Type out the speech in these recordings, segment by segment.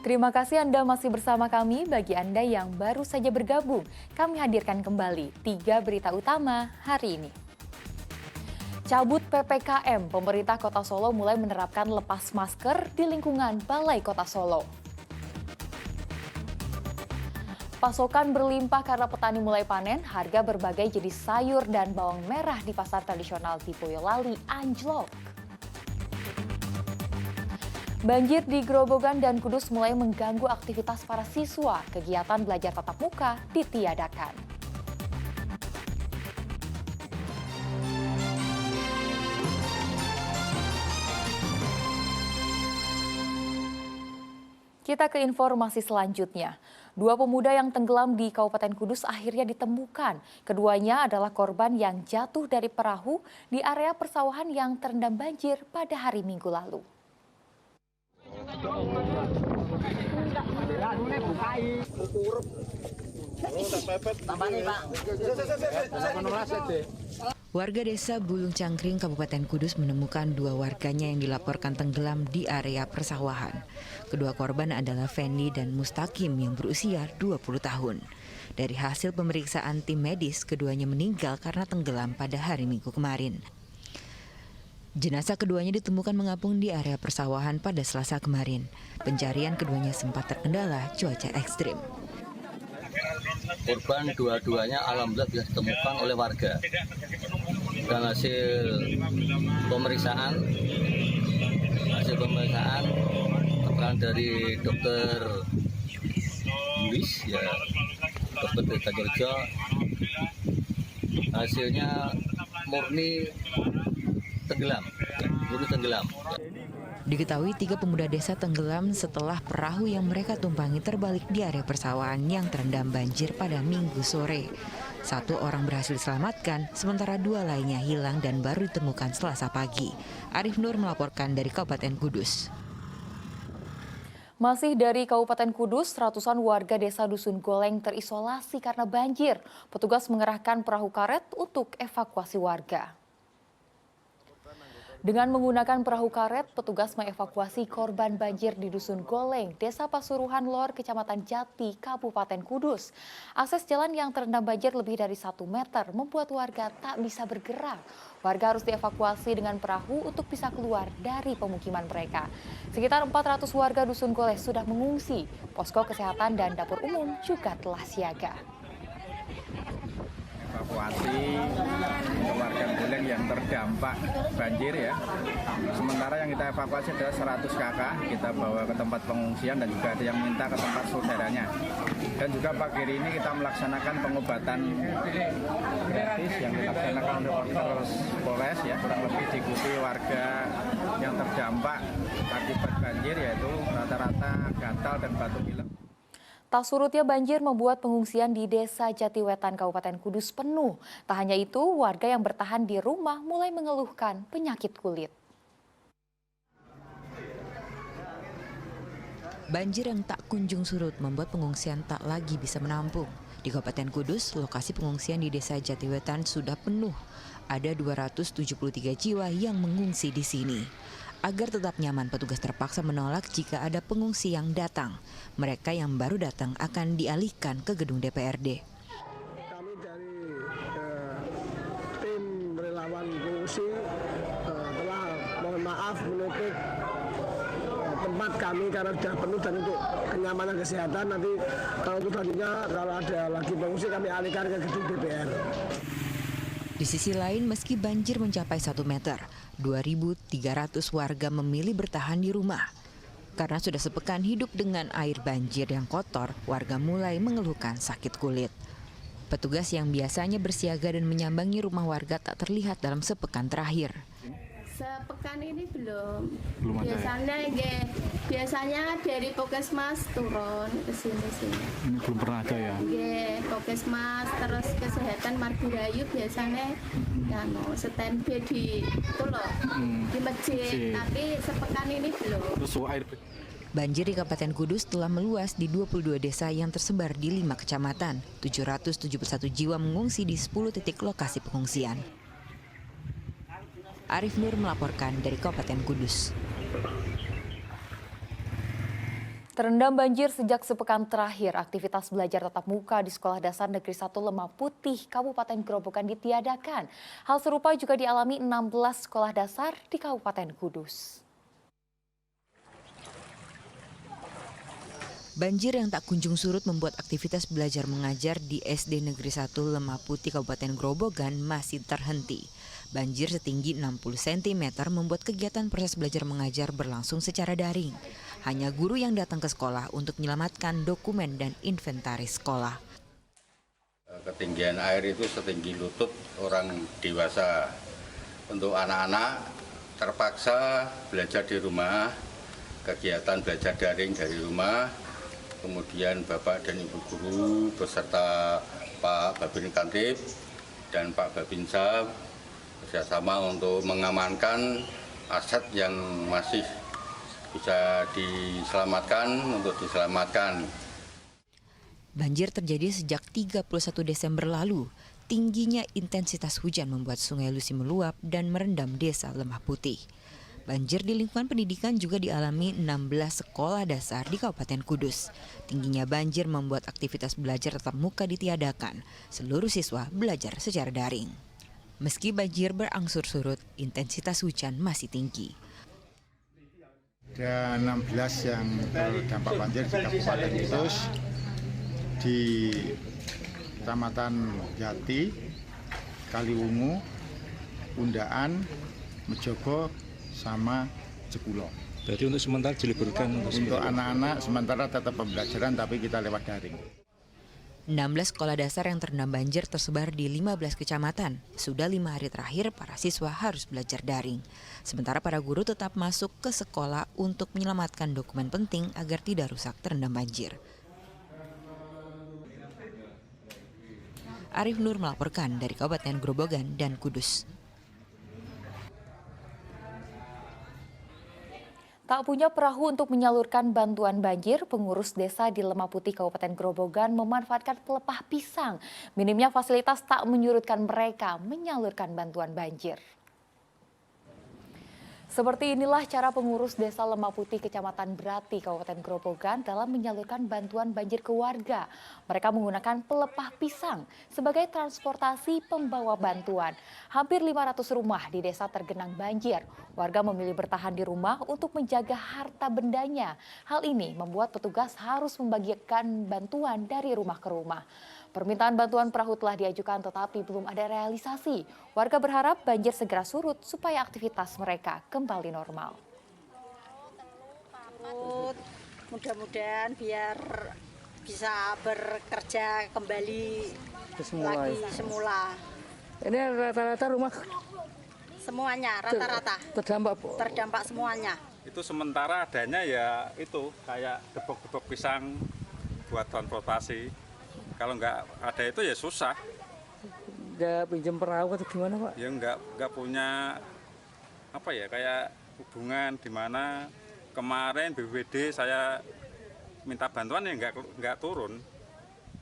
Terima kasih Anda masih bersama kami. Bagi Anda yang baru saja bergabung, kami hadirkan kembali 3 berita utama hari ini. Cabut PPKM, pemerintah Kota Solo mulai menerapkan lepas masker di lingkungan Balai Kota Solo. Pasokan berlimpah karena petani mulai panen, harga berbagai jenis sayur dan bawang merah di pasar tradisional di Boyolali anjlok. Banjir di Grobogan dan Kudus mulai mengganggu aktivitas para siswa. Kegiatan belajar tatap muka ditiadakan. Kita ke informasi selanjutnya. 2 pemuda yang tenggelam di Kabupaten Kudus akhirnya ditemukan. Keduanya adalah korban yang jatuh dari perahu di area persawahan yang terendam banjir pada hari Minggu lalu. Warga desa Bulung Cangkring, Kabupaten Kudus menemukan 2 warganya yang dilaporkan tenggelam di area persawahan. Kedua korban adalah Fendi dan Mustaqim yang berusia 20 tahun. Dari hasil pemeriksaan tim medis, keduanya meninggal karena tenggelam pada hari Minggu kemarin. Jenazah keduanya ditemukan mengapung di area persawahan pada Selasa kemarin. Pencarian keduanya sempat terkendala cuaca ekstrim. Korban dua-duanya alhamdulillah bisa ditemukan oleh warga. Dan hasil pemeriksaan keterangan dari dokter Luis, ya, dokter Tegajorejo, hasilnya murni tenggelam. Diketahui 3 pemuda desa tenggelam setelah perahu yang mereka tumpangi terbalik di area persawahan yang terendam banjir pada Minggu sore. 1 orang berhasil diselamatkan, sementara 2 lainnya hilang dan baru ditemukan Selasa pagi. Arif Nur melaporkan dari Kabupaten Kudus. Masih dari Kabupaten Kudus, ratusan warga desa Dusun Goleng terisolasi karena banjir. Petugas mengerahkan perahu karet untuk evakuasi warga. Dengan menggunakan perahu karet, petugas mengevakuasi korban banjir di Dusun Goleng, Desa Pasuruhan Lor, Kecamatan Jati, Kabupaten Kudus. Akses jalan yang terendam banjir lebih dari 1 meter membuat warga tak bisa bergerak. Warga harus dievakuasi dengan perahu untuk bisa keluar dari pemukiman mereka. Sekitar 400 warga Dusun Goleng sudah mengungsi. Posko kesehatan dan dapur umum juga telah siaga. Evakuasi warga Goleng yang terdampak banjir, ya. Sementara yang kita evakuasi adalah 100 kakak, kita bawa ke tempat pengungsian dan juga ada yang minta ke tempat saudaranya. Dan juga pagi hari ini kita melaksanakan pengobatan gratis yang dilaksanakan oleh Polres Polres, ya, kurang lebih diikuti warga yang terdampak akibat banjir, yaitu rata-rata gatal dan batuk pilek. Tak surutnya banjir membuat pengungsian di Desa Jatiwetan, Kabupaten Kudus penuh. Tak hanya itu, warga yang bertahan di rumah mulai mengeluhkan penyakit kulit. Banjir yang tak kunjung surut membuat pengungsian tak lagi bisa menampung. Di Kabupaten Kudus, lokasi pengungsian di Desa Jatiwetan sudah penuh. Ada 273 jiwa yang mengungsi di sini. Agar tetap nyaman, petugas terpaksa menolak jika ada pengungsi yang datang. Mereka yang baru datang akan dialihkan ke gedung DPRD. Kami dari tim relawan pengungsi telah mohon maaf menutup tempat kami karena sudah penuh, dan untuk kenyamanan kesehatan nanti untuk selanjutnya kalau ada lagi pengungsi kami alihkan ke gedung DPR. Di sisi lain, meski banjir mencapai 1 meter, 2.300 warga memilih bertahan di rumah. Karena sudah sepekan hidup dengan air banjir yang kotor, warga mulai mengeluhkan sakit kulit. Petugas yang biasanya bersiaga dan menyambangi rumah warga tak terlihat dalam sepekan terakhir. Sepekan ini belum ada. Biasanya dari Pokesmas turun ke sini. Ini belum pernah ada, ya? Pokesmas, terus kesehatan Margirayu biasanya standby di di masjid. Tapi sepekan ini belum. Banjir di Kabupaten Kudus telah meluas di 22 desa yang tersebar di 5 kecamatan. 771 jiwa mengungsi di 10 titik lokasi pengungsian. Arif Nur melaporkan dari Kabupaten Kudus. Terendam banjir sejak sepekan terakhir, aktivitas belajar tatap muka di Sekolah Dasar Negeri 1 Lemah Putih, Kabupaten Grobogan ditiadakan. Hal serupa juga dialami 16 sekolah dasar di Kabupaten Kudus. Banjir yang tak kunjung surut membuat aktivitas belajar mengajar di SD Negeri 1 Lemah Putih Kabupaten Grobogan masih terhenti. Banjir setinggi 60 cm membuat kegiatan proses belajar mengajar berlangsung secara daring. Hanya guru yang datang ke sekolah untuk menyelamatkan dokumen dan inventaris sekolah. Ketinggian air itu setinggi lutut orang dewasa. Untuk anak-anak terpaksa belajar di rumah, kegiatan belajar daring dari rumah. Kemudian Bapak dan Ibu guru beserta Pak Babin Kantip dan Pak Babinsa bekerjasama untuk mengamankan aset yang masih bisa diselamatkan. Banjir terjadi sejak 31 Desember lalu. Tingginya intensitas hujan membuat Sungai Lusi meluap dan merendam desa Lemah Putih. Banjir di lingkungan pendidikan juga dialami 16 sekolah dasar di Kabupaten Kudus. Tingginya banjir membuat aktivitas belajar tatap muka ditiadakan. Seluruh siswa belajar secara daring. Meski banjir berangsur surut, intensitas hujan masih tinggi. Ada 16 yang terdampak banjir di Kabupaten Kudus, di Kecamatan Jati, Kaliwungu, Undaan, Mejogo, sama Jekulo. Jadi untuk sementara diliburkan? Untuk anak-anak sementara tetap pembelajaran tapi kita lewat daring. 16 sekolah dasar yang terendam banjir tersebar di 15 kecamatan. Sudah 5 hari terakhir para siswa harus belajar daring. Sementara para guru tetap masuk ke sekolah untuk menyelamatkan dokumen penting agar tidak rusak terendam banjir. Arif Nur melaporkan dari Kabupaten Grobogan dan Kudus. Tak punya perahu untuk menyalurkan bantuan banjir, pengurus desa di Lemah Putih Kabupaten Grobogan memanfaatkan pelepah pisang. Minimnya fasilitas tak menyurutkan mereka menyalurkan bantuan banjir. Seperti inilah cara pengurus desa Lemah Putih Kecamatan Brati Kabupaten Grobogan dalam menyalurkan bantuan banjir ke warga. Mereka menggunakan pelepah pisang sebagai transportasi pembawa bantuan. Hampir 500 rumah di desa tergenang banjir. Warga memilih bertahan di rumah untuk menjaga harta bendanya. Hal ini membuat petugas harus membagikan bantuan dari rumah ke rumah. Permintaan bantuan perahu telah diajukan tetapi belum ada realisasi. Warga berharap banjir segera surut supaya aktivitas mereka kembali normal. Mudah-mudahan biar bisa bekerja kembali lagi semula. Ini rata-rata rumah semuanya rata-rata terdampak semuanya. Itu sementara adanya ya itu kayak depok-depok pisang buat transportasi. Kalau nggak ada itu ya susah. Nggak pinjam perahu atau gimana Pak? Ya nggak punya apa ya kayak hubungan di mana kemarin BPBD saya minta bantuan ya nggak turun.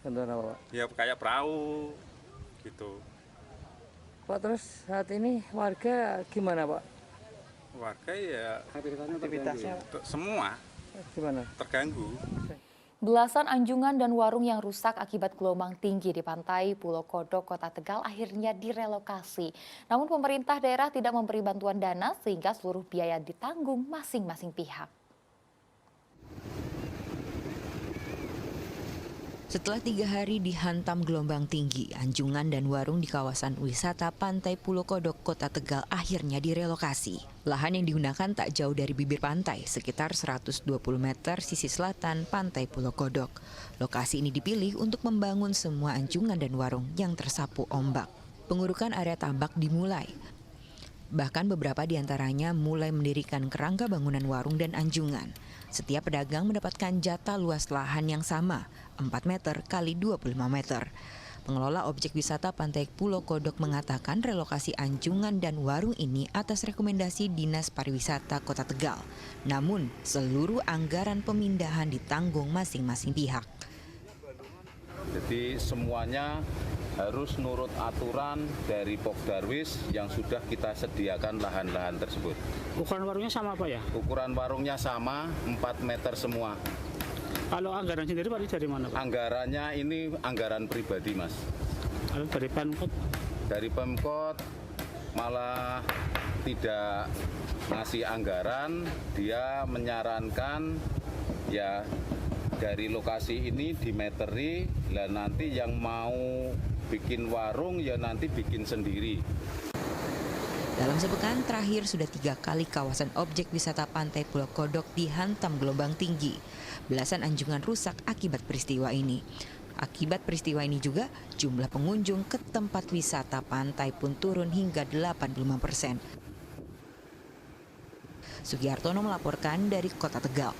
Bantuan apa Pak? Ya kayak perahu gitu. Pak, terus saat ini warga gimana Pak? Warga ya aktivitasnya semua gimana? terganggu. Belasan anjungan dan warung yang rusak akibat gelombang tinggi di pantai Pulau Kodok, Kota Tegal akhirnya direlokasi. Namun pemerintah daerah tidak memberi bantuan dana sehingga seluruh biaya ditanggung masing-masing pihak. Setelah 3 hari dihantam gelombang tinggi, anjungan dan warung di kawasan wisata Pantai Pulau Kodok, Kota Tegal akhirnya direlokasi. Lahan yang digunakan tak jauh dari bibir pantai, sekitar 120 meter sisi selatan Pantai Pulau Kodok. Lokasi ini dipilih untuk membangun semua anjungan dan warung yang tersapu ombak. Pengurukan area tambak dimulai. Bahkan beberapa di antaranya mulai mendirikan kerangka bangunan warung dan anjungan. Setiap pedagang mendapatkan jatah luas lahan yang sama, 4 meter kali 25 meter. Pengelola objek wisata Pantai Pulau Kodok mengatakan relokasi anjungan dan warung ini atas rekomendasi Dinas Pariwisata Kota Tegal. Namun, seluruh anggaran pemindahan ditanggung masing-masing pihak. Jadi semuanya harus nurut aturan dari Pokdarwis yang sudah kita sediakan lahan-lahan tersebut. Ukuran warungnya sama Pak ya? Ukuran warungnya sama, 4 meter semua. Kalau anggaran sendiri Pak dari mana Pak? Anggarannya ini anggaran pribadi Mas. Kalau dari Pemkot? Dari Pemkot malah tidak ngasih anggaran, dia menyarankan ya dari lokasi ini dimeteri, lah nanti yang mau bikin warung ya nanti bikin sendiri. Dalam sepekan terakhir sudah 3 kali kawasan objek wisata Pantai Pulau Kodok dihantam gelombang tinggi. Belasan anjungan rusak akibat peristiwa ini. Akibat peristiwa ini juga jumlah pengunjung ke tempat wisata pantai pun turun hingga 85%. Sugihartono melaporkan dari Kota Tegal.